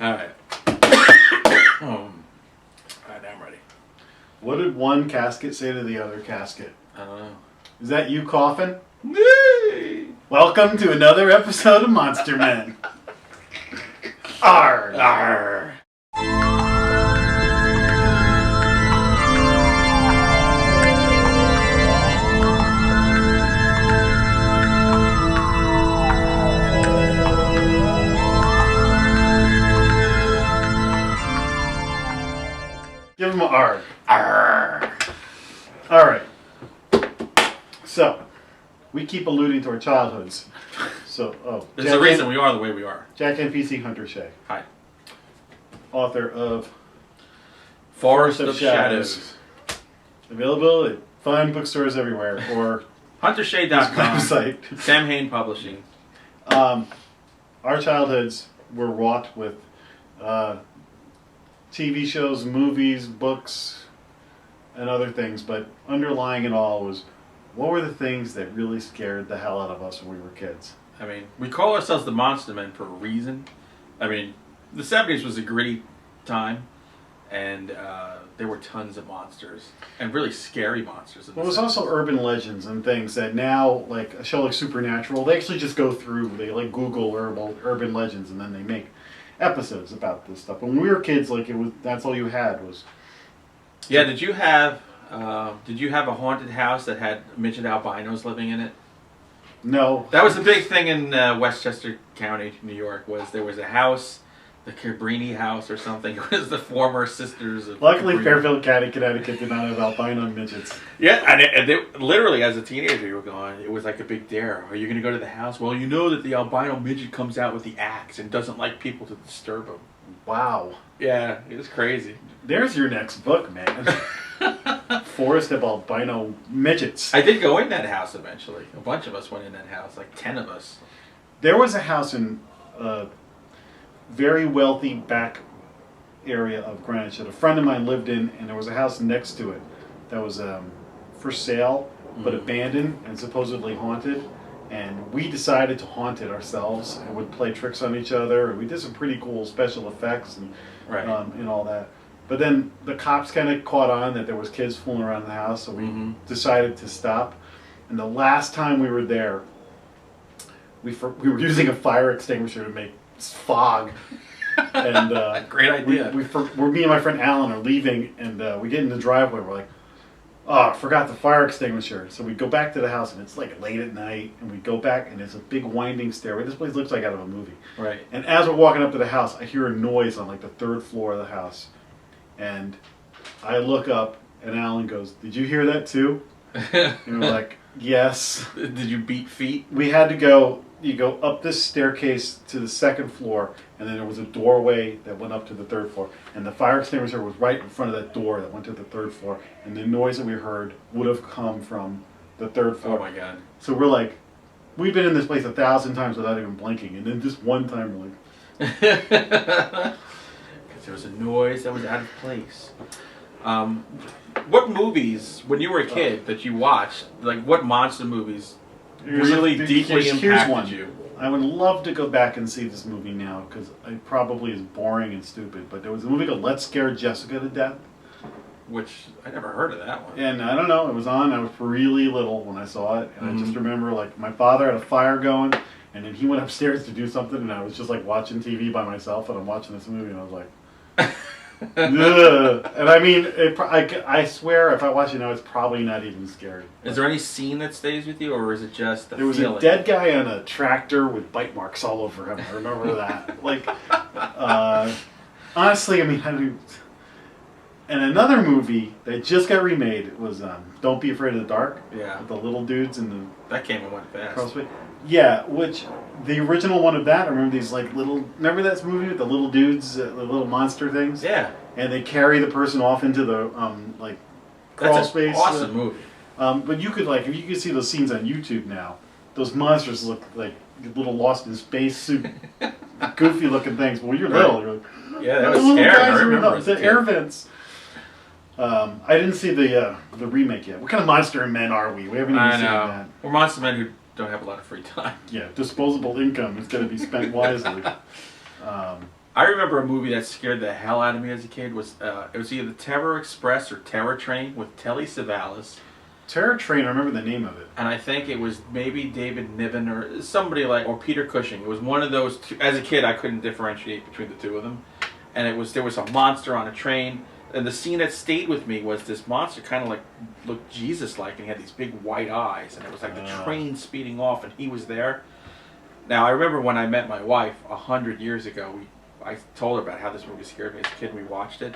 Alright. Alright, I'm ready. What did one casket say to the other casket? I don't know. Is that you coughing? Yay! Welcome to another episode of Monster Men. Arr! Arr! Give him an R. Arr! Alright. So, we keep alluding to our childhoods. So, There's a reason we are the way we are. Jack NPC Hunter Shea. Hi. Author of Forest of Shadows. Available at fine bookstores everywhere, or HunterShea.com. website. Sam Hain Publishing. Our childhoods were wrought with TV shows, movies, books, and other things, but underlying it all was, what were the things that really scared the hell out of us when we were kids? I mean, we call ourselves the Monster Men for a reason. I mean, the 70s was a gritty time, and there were tons of monsters, and really scary monsters. Well, it was also urban legends and things that now, like a show like Supernatural, they actually just go through, they like Google urban legends, and then they make episodes about this stuff. When we were kids, like that's all you had was. Yeah, did you have a haunted house that had midget albinos living in it? No. That was the big thing in Westchester County, New York. There was a house, the Cabrini house or something. It was the former sisters of. Luckily, Cabrini. Fairfield County, Connecticut did not have albino midgets. Yeah, and they, literally, as a teenager, you were going. It was like a big dare. Are you going to go to the house? Well, you know that the albino midget comes out with the axe and doesn't like people to disturb him. Wow. Yeah, it was crazy. There's your next book, man. Forest of albino midgets. I did go in that house eventually. A bunch of us went in that house, like 10 of us. There was a house in a very wealthy back area of Greenwich that a friend of mine lived in, and there was a house next to it that was for sale, but abandoned and supposedly haunted. And we decided to haunt it ourselves and would play tricks on each other. And we did some pretty cool special effects and and all that. But then the cops kind of caught on that there was kids fooling around the house, so we decided to stop. And the last time we were there, we were using a fire extinguisher to make fog. And great idea. Me and my friend Alan are leaving, and we get in the driveway. We're like, oh, I forgot the fire extinguisher. So we go back to the house, and it's like late at night, and we go back, and there's a big winding stairway. This place looks like out of a movie. Right. And as we're walking up to the house, I hear a noise on like the third floor of the house. And I look up, and Alan goes, "Did you hear that too?" And we're like, "Yes." Did you beat feet? We had to go. You go up this staircase to the second floor, and then there was a doorway that went up to the third floor. And the fire extinguisher was right in front of that door that went to the third floor. And the noise that we heard would have come from the third floor. Oh my God. So we're like, we've been in this place 1,000 times without even blinking. And then just one time we're like... There was a noise that was out of place. What movies, when you were a kid, that you watched, like what monster movies really deeply impacted you? I would love to go back and see this movie now because it probably is boring and stupid. But there was a movie called Let's Scare Jessica to Death. Which, I never heard of that one. And I don't know, it was on, I was really little when I saw it. And I just remember like my father had a fire going and then he went upstairs to do something and I was just like watching TV by myself and I'm watching this movie and I was like... Ugh. And I mean, I swear, if I watch it now, it's probably not even scary. Is there any scene that stays with you, or is it just the There was feeling? a dead guy on a tractor with bite marks all over him. I remember that. Like, honestly, I mean, and another movie that just got remade was Don't Be Afraid of the Dark. Yeah. With the little dudes and the... That came and went fast. Crossfit. Yeah, which the original one of that, I remember these like little... Remember that movie with the little dudes, the little monster things? Yeah. And they carry the person off into the like crawl That's space. An awesome movie. But you could like, if you could see those scenes on YouTube now, those monsters look like little Lost in Space suit, goofy looking things. But when you're little, you're like, yeah, that was scary. I remember the air vents. I didn't see the remake yet. What kind of monster men are we? We haven't even seen that. We're monster men who don't have a lot of free time. Yeah, disposable income is going to be spent wisely. I remember a movie that scared the hell out of me as a kid. It was either Terror Express or Terror Train with Telly Savalas. Terror Train, I remember the name of it. And I think it was maybe David Niven or somebody or Peter Cushing. It was one of those two. As a kid, I couldn't differentiate between the two of them. And there was a monster on a train. And the scene that stayed with me was this monster kind of looked Jesus-like, and he had these big white eyes. And it was like the train speeding off, and he was there. Now, I remember when I met my wife 100 years ago, I told her about how this movie scared me as a kid. We watched it.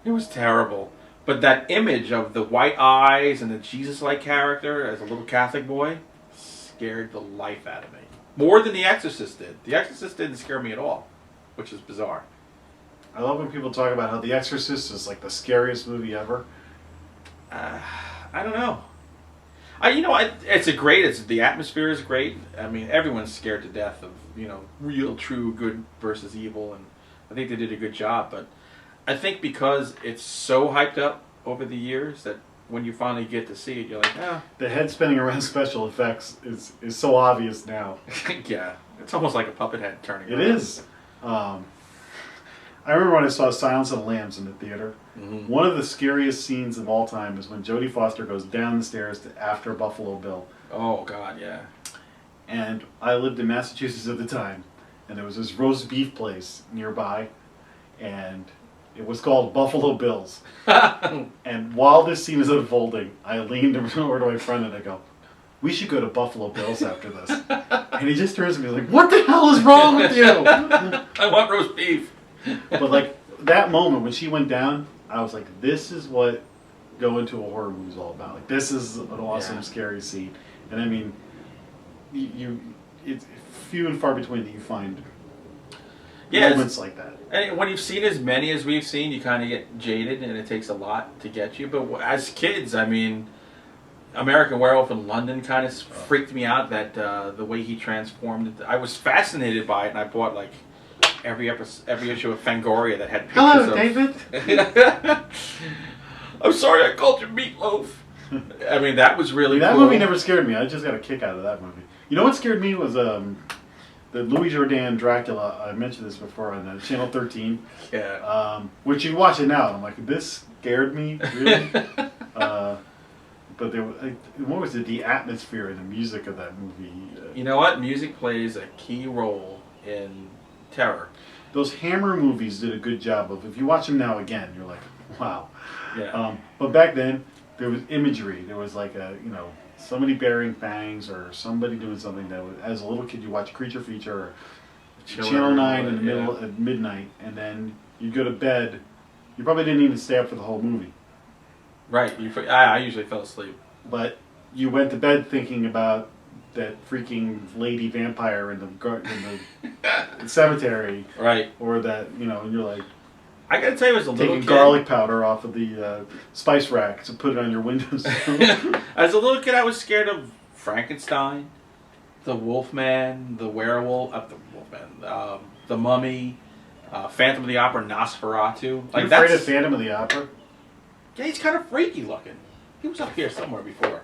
It was terrible. But that image of the white eyes and the Jesus-like character as a little Catholic boy scared the life out of me. More than The Exorcist did. The Exorcist didn't scare me at all, which is bizarre. I love when people talk about how The Exorcist is like the scariest movie ever. I don't know. The atmosphere is great. I mean, everyone's scared to death of, real, true, good versus evil, and I think they did a good job. But I think because it's so hyped up over the years that when you finally get to see it, you're like, ah. The head spinning around special effects is so obvious now. Yeah, it's almost like a puppet head turning around. It is. I remember when I saw Silence of the Lambs in the theater. Mm-hmm. One of the scariest scenes of all time is when Jodie Foster goes down the stairs to after Buffalo Bill. Oh, God, yeah. And I lived in Massachusetts at the time, and there was this roast beef place nearby, and it was called Buffalo Bill's. And while this scene is unfolding, I leaned over to my friend and I go, "We should go to Buffalo Bill's after this." And he just turns to me like, "What the hell is wrong with you?" I want roast beef. But like that moment when she went down, I was like, "This is what going to a horror movie is all about. Like this is an awesome, scary scene." And I mean, it's few and far between that you find moments like that. And when you've seen as many as we've seen, you kind of get jaded, and it takes a lot to get you. But as kids, I mean, American Werewolf in London kind of freaked me out. That the way he transformed. I was fascinated by it, and I bought like every issue of Fangoria that had pictures of... David. I'm sorry I called you Meatloaf. I mean, that was really that cool. movie never scared me. I just got a kick out of that movie. You know what scared me was the Louis Jourdan Dracula. I mentioned this before on Channel 13. Yeah. Which you watch it now, and I'm like, this scared me, really? But there was, what was it? The atmosphere and the music of that movie. You know what? Music plays a key role in terror. Those Hammer movies did a good job of. If you watch them now again, you're like, wow. Yeah. But back then, there was imagery. There was like somebody bearing fangs or somebody doing something that was, as a little kid, you watch Creature Feature or Channel 9 in the middle at midnight, and then you go to bed. You probably didn't even stay up for the whole movie. Right. I usually fell asleep. But you went to bed thinking about that freaking lady vampire in the cemetery. Right. Or that, and you're like... I gotta tell you, as a little kid... Taking garlic powder off of the spice rack to put it on your windows. As a little kid, I was scared of Frankenstein, the Wolfman, the Werewolf, the Mummy, Phantom of the Opera, Nosferatu. Like, afraid of Phantom of the Opera? Yeah, he's kind of freaky looking. He was up here somewhere before.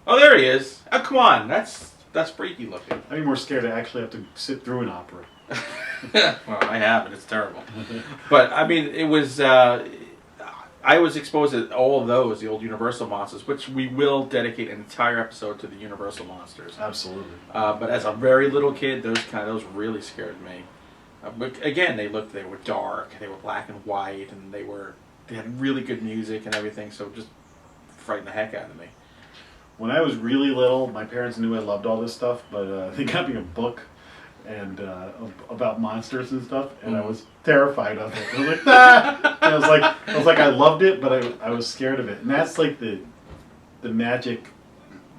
Oh, there he is. Oh, come on. That's freaky looking. I'd be more scared to actually have to sit through an opera. Well, I haven't. It's terrible. But, I mean, it was... I was exposed to all of those, the old Universal monsters, which we will dedicate an entire episode to the Universal monsters. Absolutely. But as a very little kid, those really scared me. But again, they were dark, they were black and white, and they had really good music and everything, so just frightened the heck out of me. When I was really little, my parents knew I loved all this stuff, but they got me a book and about monsters and stuff, and I was terrified of it. I was like, ah! And I was like, I loved it, but I was scared of it. And that's like the magic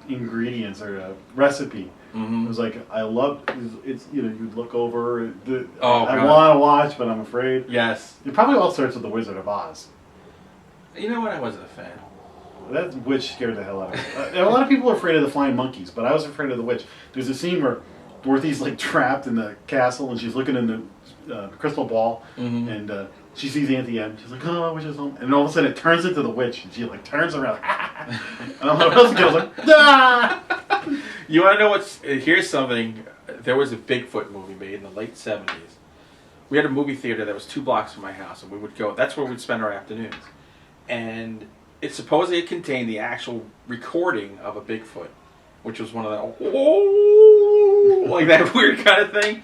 ingredients or recipe. Mm-hmm. It was like, I loved it's you look over I want to watch, but I'm afraid. Yes. It probably all starts with The Wizard of Oz. You know what? I wasn't a fan. That witch scared the hell out of me. A lot of people are afraid of the flying monkeys, but I was afraid of the witch. There's a scene where Dorothy's like trapped in the castle and she's looking in the crystal ball, and she sees Auntie M. She's like, "Oh, witch is home," and all of a sudden it turns into the witch, and she like turns around, and I was like, "Ah!" You want to know here's something? There was a Bigfoot movie made in the late 70s. we had a movie theater that was 2 blocks from my house, and we would go. That's where we'd spend our afternoons. And it supposedly contained the actual recording of a Bigfoot, which was one of the like that weird kind of thing.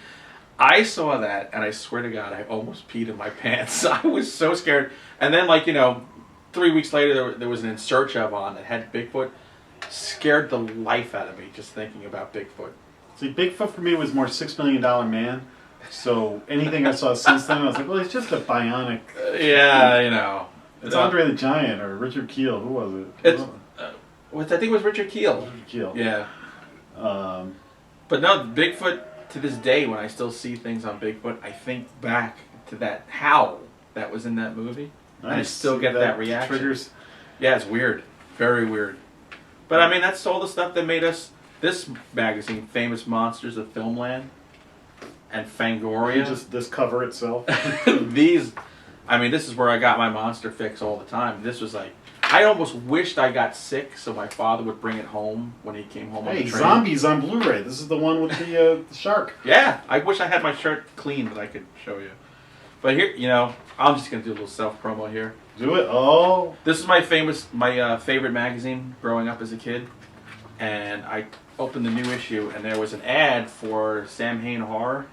I saw that, and I swear to God, I almost peed in my pants. I was so scared. And then, 3 weeks later, there was an In Search Of on that had Bigfoot. Scared the life out of me just thinking about Bigfoot. See, Bigfoot for me was more $6 Million Man. So anything I saw since then, I was like, well, it's just a bionic. Yeah, It's Andre the Giant or Richard Kiel. Who was it? I think it was Richard Kiel. Richard Kiel. Yeah. But no, Bigfoot, to this day, when I still see things on Bigfoot, I think back to that howl that was in that movie. Nice. And I still get that reaction. Triggers. Yeah, it's weird. Very weird. But I mean, that's all the stuff that made us, this magazine, Famous Monsters of Filmland and Fangoria. Just this cover itself. This is where I got my monster fix all the time. This was like, I almost wished I got sick so my father would bring it home when he came home on the train. Zombies on Blu-ray. This is the one with the shark. Yeah, I wish I had my shirt clean that I could show you. But here, I'm just going to do a little self-promo here. Do it? Oh. This is my favorite magazine growing up as a kid. And I opened the new issue, and there was an ad for Sam Hain Horror.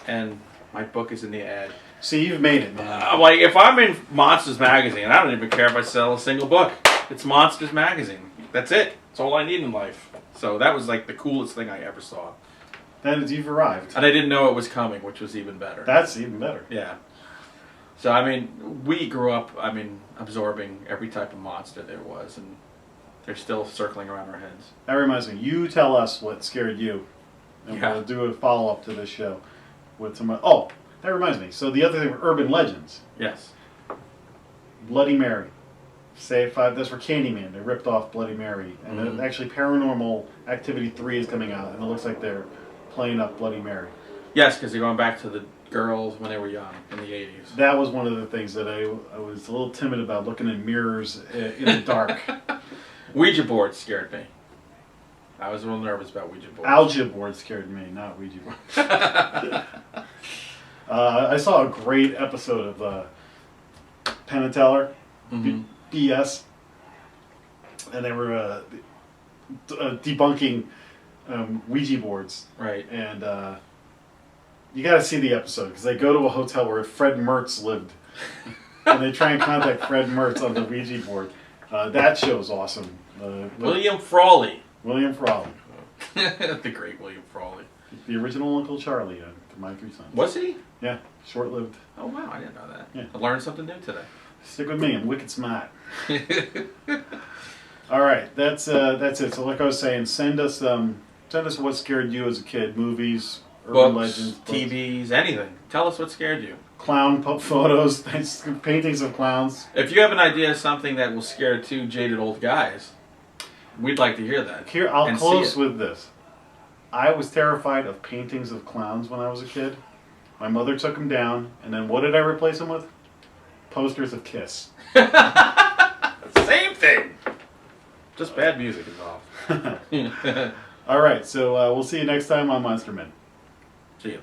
And my book is in the ad. See, you've made it, man. I'm like, if I'm in Monsters Magazine, I don't even care if I sell a single book. It's Monsters Magazine. That's it. That's all I need in life. So that was like the coolest thing I ever saw. That is, you've arrived. And I didn't know it was coming, which was even better. That's even better. Yeah. So, we grew up, absorbing every type of monster there was, and they're still circling around our heads. That reminds me, you tell us what scared you, and we'll do a follow-up to this show with some... Oh, that reminds me. So the other thing, urban legends. Yes. Bloody Mary. Say 5, that's for Candyman. They ripped off Bloody Mary. And actually Paranormal Activity 3 is coming out, and it looks like they're playing up Bloody Mary. Yes, because they're going back to the girls when they were young in the 80s. That was one of the things that I was a little timid about, looking in mirrors in the dark. Ouija board scared me. I was a little nervous about Ouija boards. Algia board scared me, not Ouija board. I saw a great episode of Penn and Teller, BS, and they were debunking Ouija boards. Right. And you got to see the episode, because they go to a hotel where Fred Mertz lived, and they try and contact Fred Mertz on the Ouija board. That show's awesome. William Frawley. William Frawley. The great William Frawley. The original Uncle Charlie on My Three Sons. Was he? Yeah, short-lived. Oh, wow, I didn't know that. Yeah. I learned something new today. Stick with me, I'm wicked smart. All right, that's it. So like I was saying, send us what scared you as a kid, movies, urban legends, books. TVs, anything. Tell us what scared you. Clown photos, paintings of clowns. If you have an idea of something that will scare 2 jaded old guys, we'd like to hear that. Here, I'll close with this. I was terrified of paintings of clowns when I was a kid. My mother took them down, and then what did I replace them with? Posters of Kiss. Same thing. Just bad music involved. All right, so we'll see you next time on Monster Men. See you.